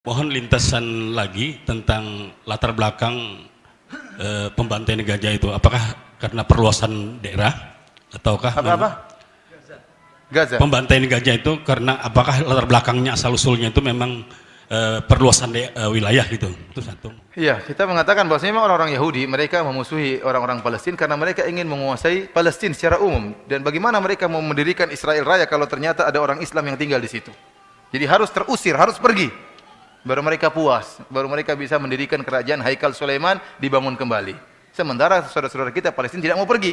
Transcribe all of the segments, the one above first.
Mohon lintasan lagi tentang latar belakang pembantaian gajah itu. Apakah karena perluasan daerah ataukah Gaza. pembantaian gajah itu karena apakah latar belakangnya asal usulnya itu memang perluasan wilayah gitu? Itu satu. Iya, kita mengatakan bahwa memang orang-orang Yahudi mereka memusuhi orang-orang Palestina karena mereka ingin menguasai Palestina secara umum. Dan bagaimana mereka mau mendirikan Israel Raya kalau ternyata ada orang Islam yang tinggal di situ? Jadi harus terusir, harus pergi. Baru mereka puas, baru mereka bisa mendirikan kerajaan Haikal Sulaiman dibangun kembali. Sementara saudara-saudara kita Palestina tidak mau pergi.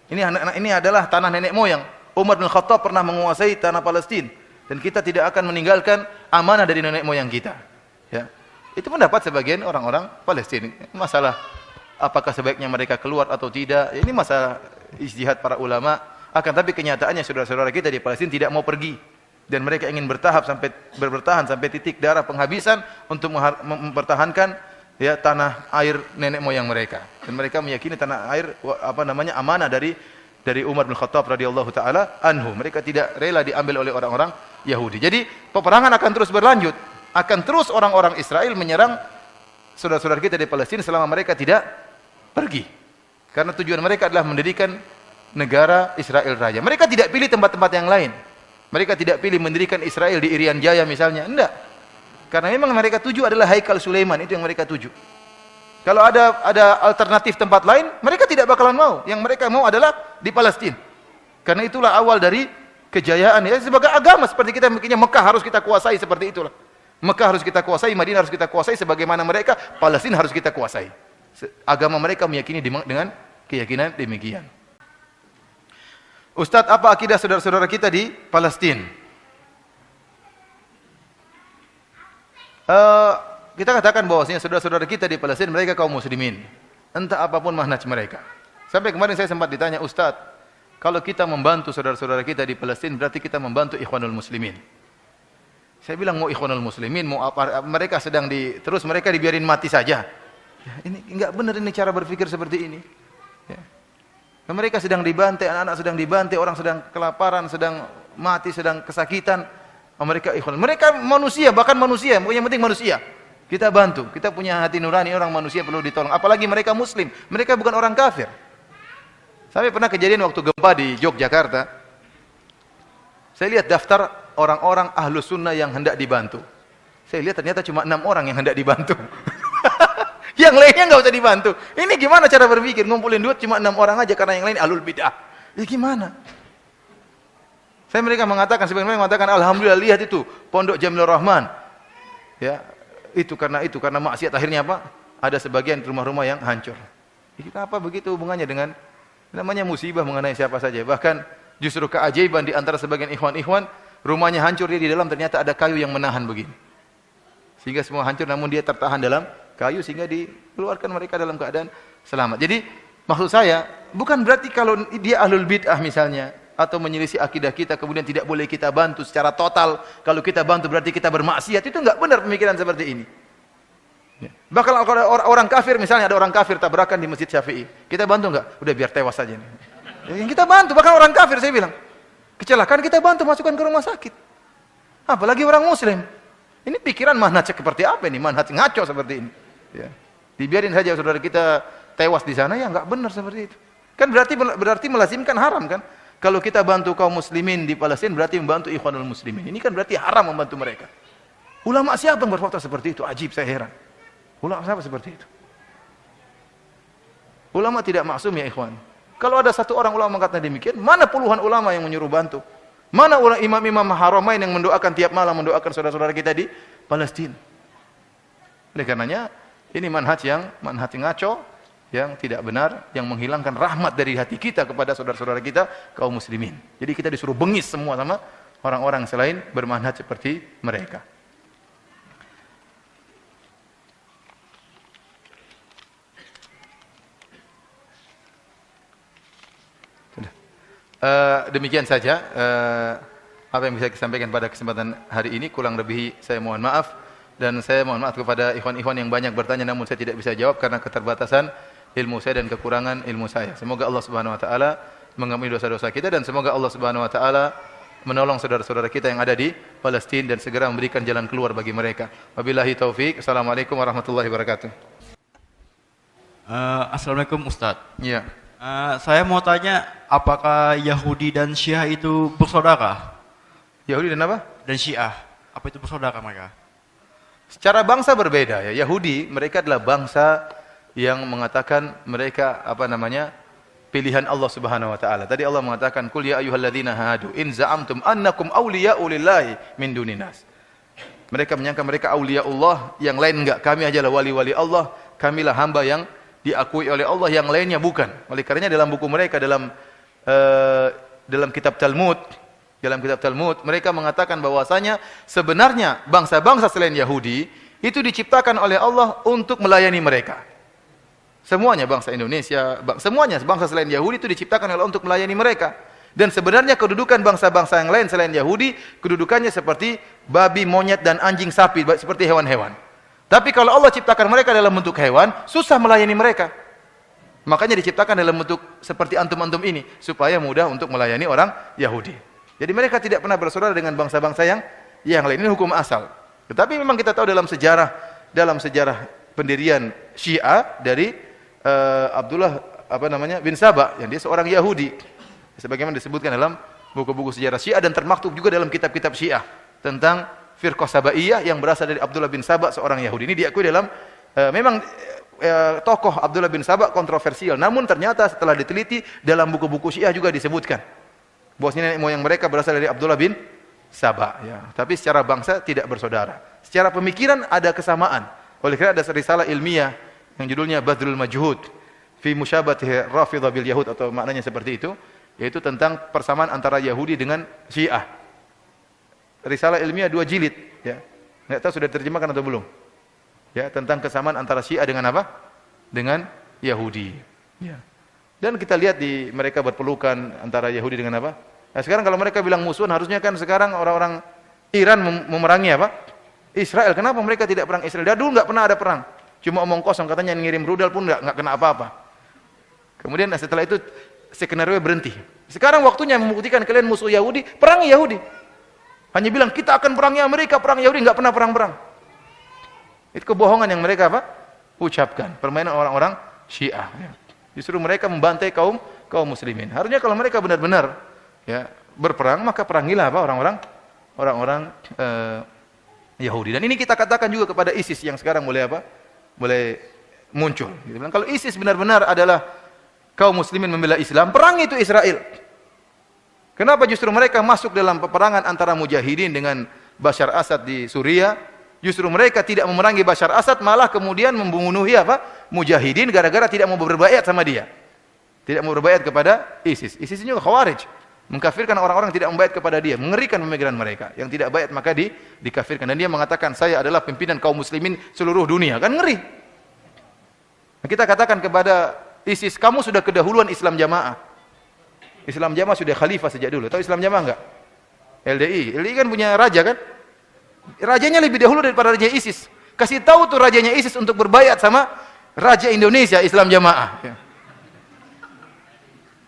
Ini adalah tanah nenek moyang. Umar bin Khattab pernah menguasai tanah Palestina dan kita tidak akan meninggalkan amanah dari nenek moyang kita. Ya. Itu pendapat sebagian orang-orang Palestina. Masalah apakah sebaiknya mereka keluar atau tidak, ini masalah ijtihad para ulama. Akan tapi kenyataannya saudara-saudara kita di Palestina tidak mau pergi. Dan mereka ingin bertahan sampai titik darah penghabisan untuk mempertahankan ya tanah air nenek moyang mereka. Dan mereka meyakini tanah air amanah dari Umar bin Khattab radhiyallahu taala anhu. Mereka tidak rela diambil oleh orang-orang Yahudi. Jadi peperangan akan terus berlanjut. Akan terus orang-orang Israel menyerang saudara-saudara kita di Palestina selama mereka tidak pergi. Karena tujuan mereka adalah mendirikan negara Israel Raya. Mereka tidak pilih tempat-tempat yang lain. Mereka tidak pilih mendirikan Israel di Irian Jaya misalnya. Enggak. Karena memang mereka tuju adalah Haikal Sulaiman, itu yang mereka tuju. Kalau ada alternatif tempat lain, mereka tidak bakalan mau. Yang mereka mau adalah di Palestina. Karena itulah awal dari kejayaan ya, sebagai agama seperti kita mikirnya Mekah harus kita kuasai seperti itulah. Mekah harus kita kuasai, Madinah harus kita kuasai sebagaimana mereka Palestina harus kita kuasai. Agama mereka meyakini dengan keyakinan demikian. Ustadz, apa akidah saudara-saudara kita di Palestina? Kita katakan bahwasanya saudara-saudara kita di Palestina mereka kaum muslimin. Entah apapun manhaj mereka. Sampai kemarin saya sempat ditanya, Ustadz, kalau kita membantu saudara-saudara kita di Palestina berarti kita membantu ikhwanul muslimin. Saya bilang mau ikhwanul muslimin, mau apa, mereka sedang terus mereka dibiarin mati saja. Ya, ini enggak benar ini cara berpikir seperti ini. Ya. Mereka sedang dibantai, anak-anak sedang dibantai, orang sedang kelaparan, sedang mati, sedang kesakitan. Mereka ikhwan. Mereka manusia, bahkan manusia, yang penting manusia. Kita bantu, kita punya hati nurani, orang manusia perlu ditolong. Apalagi mereka muslim, mereka bukan orang kafir. Sampai pernah kejadian waktu gempa di Yogyakarta. Saya lihat daftar orang-orang ahlus sunnah yang hendak dibantu. Saya lihat ternyata cuma 6 orang yang hendak dibantu. Yang lainnya nggak usah dibantu. Ini gimana cara berpikir? Ngumpulin duit cuma 6 orang aja karena yang lain ahlul bidah. Ya gimana? Mereka mengatakan, sebenarnya mengatakan, alhamdulillah lihat itu Pondok Jamilur Rahman. Ya, itu karena maksiat akhirnya apa? Ada sebagian rumah-rumah yang hancur. Ini apa begitu hubungannya dengan namanya musibah mengenai siapa saja? Bahkan justru keajaiban di antara sebagian ikhwan-ikhwan, rumahnya hancur dia di dalam ternyata ada kayu yang menahan begini. Sehingga semua hancur namun dia tertahan dalam kayu sehingga dikeluarkan mereka dalam keadaan selamat. Jadi maksud saya bukan berarti kalau dia ahlul bid'ah misalnya atau menyelisih akidah kita kemudian tidak boleh kita bantu secara total. Kalau kita bantu berarti kita bermaksiat. Itu enggak benar pemikiran seperti ini. Ya. Bahkan kalau orang kafir misalnya ada orang kafir tabrakan di Masjid Syafi'i, kita bantu enggak? Udah biar tewas saja nih. Yang kita bantu bahkan orang kafir saya bilang. Kecelakaan kita bantu masukkan ke rumah sakit. Apalagi orang muslim. Ini pikiran manhaj seperti apa ini? Manhaj ngaco seperti ini. Ya. Dibiarin saja saudara kita tewas di sana, ya enggak benar seperti itu. Kan berarti melazimkan haram kan? Kalau kita bantu kaum muslimin di Palestina berarti membantu ikhwanul muslimin. Ini kan berarti haram membantu mereka. Ulama siapa yang berfatwa seperti itu? Ajib, saya heran. Ulama siapa seperti itu? Ulama tidak maksum ya ikhwan. Kalau ada satu orang ulama mengatakan demikian, mana puluhan ulama yang menyuruh bantu? Mana imam-imam haramain yang mendoakan tiap malam mendoakan saudara-saudara kita di Palestina? Oleh karenanya ini manhaj ngaco yang tidak benar, yang menghilangkan rahmat dari hati kita kepada saudara-saudara kita kaum muslimin. Jadi kita disuruh bengis semua sama orang-orang selain bermanhaj seperti mereka. Demikian saja apa yang bisa saya sampaikan pada kesempatan hari ini. Kurang lebih saya mohon maaf, dan saya mohon maaf kepada ikhwan-ikhwan yang banyak bertanya namun saya tidak bisa jawab karena keterbatasan ilmu saya dan kekurangan ilmu saya. Semoga Allah Subhanahu wa taala mengampuni dosa-dosa kita dan semoga Allah Subhanahu wa taala menolong saudara-saudara kita yang ada di Palestina dan segera memberikan jalan keluar bagi mereka. Wabillahi taufik. Assalamualaikum warahmatullahi wabarakatuh. Assalamualaikum Ustadz. Ya. Saya mau tanya, apakah Yahudi dan Syiah itu bersaudara? Yahudi dan apa? Dan Syiah, apa itu bersaudara mereka? Secara bangsa berbeda ya. Yahudi mereka adalah bangsa yang mengatakan mereka pilihan Allah Subhanahu wa taala. Tadi Allah mengatakan qul ya ayyuhalladzina hadu in za'amtum annakum awliya'u lillahi min duninas. Mereka menyangka mereka aulia Allah, yang lain enggak. Kami ajalah wali-wali Allah, kamilah hamba yang diakui oleh Allah, yang lainnya bukan. Oleh karenanya dalam buku mereka dalam kitab Talmud, mereka mengatakan bahwasanya sebenarnya bangsa-bangsa selain Yahudi itu diciptakan oleh Allah untuk melayani mereka. Semuanya bangsa Indonesia, semuanya bangsa selain Yahudi itu diciptakan oleh Allah untuk melayani mereka. Dan sebenarnya kedudukan bangsa-bangsa yang lain selain Yahudi, kedudukannya seperti babi, monyet dan anjing, sapi, seperti hewan-hewan. Tapi kalau Allah ciptakan mereka dalam bentuk hewan, susah melayani mereka. Makanya diciptakan dalam bentuk seperti antum-antum ini, supaya mudah untuk melayani orang Yahudi. Jadi mereka tidak pernah bersaudara dengan bangsa-bangsa yang lain. Ini hukum asal. Tetapi memang kita tahu dalam sejarah pendirian Syiah dari Abdullah bin Saba, yang dia seorang Yahudi. Sebagaimana disebutkan dalam buku-buku sejarah Syiah dan termaktub juga dalam kitab-kitab Syiah tentang Firqah Sabaiyah yang berasal dari Abdullah bin Saba, seorang Yahudi. Ini diakui dalam tokoh Abdullah bin Saba kontroversial. Namun ternyata setelah diteliti dalam buku-buku Syiah juga disebutkan bahwasanya nenek moyang mereka berasal dari Abdullah bin Saba, ya. Tapi secara bangsa tidak bersaudara. Secara pemikiran ada kesamaan. Oleh karena ada risalah ilmiah yang judulnya Badrul Majhud fi Musyabahati Rafidhah bil Yahud, atau maknanya seperti itu, yaitu tentang persamaan antara Yahudi dengan Syiah. Risalah ilmiah 2 jilid, ya. Enggak tahu sudah diterjemahkan atau belum? Ya, tentang kesamaan antara Syiah dengan apa? Dengan Yahudi. Ya. Dan kita lihat mereka berpelukan antara Yahudi dengan apa? Nah, sekarang kalau mereka bilang musuhan, harusnya kan sekarang orang-orang Iran memerangi apa? Israel. Kenapa mereka tidak perang Israel? Dari dulu nggak pernah ada perang. Cuma omong kosong, katanya ngirim rudal pun nggak kena apa-apa. Kemudian setelah itu skenario berhenti. Sekarang waktunya membuktikan kalian musuh Yahudi, perangi Yahudi. Hanya bilang kita akan perangi Amerika, perang Yahudi, nggak pernah perang-perang. Itu kebohongan yang mereka ucapkan. Permainan orang-orang Syiah. Justru mereka membantai kaum muslimin. Harusnya kalau mereka benar-benar berperang, maka perangilah orang-orang Yahudi. Dan ini kita katakan juga kepada ISIS yang sekarang mulai muncul. Kalau ISIS benar-benar adalah kaum muslimin membela Islam, perang itu Israel. Kenapa justru mereka masuk dalam peperangan antara mujahidin dengan Bashar Assad di Suriah? Justru mereka tidak memerangi Bashar Assad, malah kemudian membunuhi mujahidin gara-gara tidak mau berbaiat sama dia. Tidak mau berbaiat kepada ISIS. ISIS juga Khawarij, mengkafirkan orang-orang yang tidak membaiat kepada dia. Mengerikan pemikiran mereka. Yang tidak baiat maka dikafirkan. Dan dia mengatakan, saya adalah pimpinan kaum muslimin seluruh dunia. Kan ngeri. Nah, kita katakan kepada ISIS, kamu sudah kedahuluan Islam Jamaah. Islam Jamaah sudah khalifah sejak dulu. Tahu Islam Jamaah enggak? LDI kan punya raja kan? Rajanya lebih dahulu daripada raja ISIS. Kasih tahu tuh rajanya ISIS untuk berbaiat sama raja Indonesia Islam Jamaah. Ya.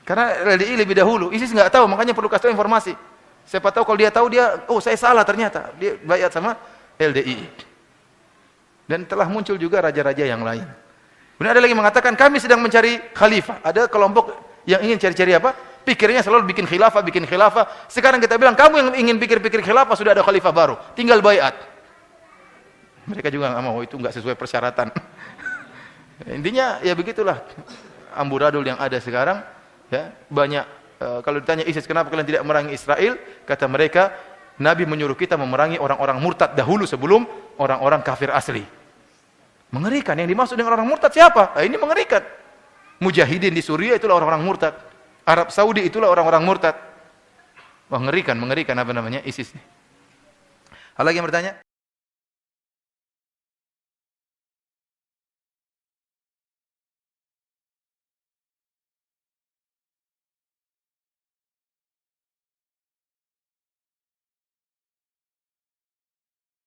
Karena LDI lebih dahulu, ISIS nggak tahu, makanya perlu kasih tahu informasi. Siapa tahu kalau dia tahu, saya salah ternyata. Dia baiat sama LDI. Dan telah muncul juga raja-raja yang lain. Kemudian ada lagi mengatakan kami sedang mencari khalifah. Ada kelompok yang ingin cari-cari apa? Pikirnya selalu bikin khilafah. Sekarang kita bilang, kamu yang ingin pikir-pikir khilafah, sudah ada khalifah baru, tinggal baiat. Mereka juga nggak mau, itu nggak sesuai persyaratan. Intinya ya begitulah amburadul yang ada sekarang. Ya, banyak kalau ditanya ISIS kenapa kalian tidak memerangi Israel, kata mereka Nabi menyuruh kita memerangi orang-orang murtad dahulu sebelum orang-orang kafir asli. Mengerikan. Yang dimaksud dengan orang murtad siapa? Nah, ini mengerikan. Mujahidin di Suriah itulah orang-orang murtad. Arab Saudi itulah orang-orang murtad. Wah, mengerikan ISIS. Ada lagi yang bertanya?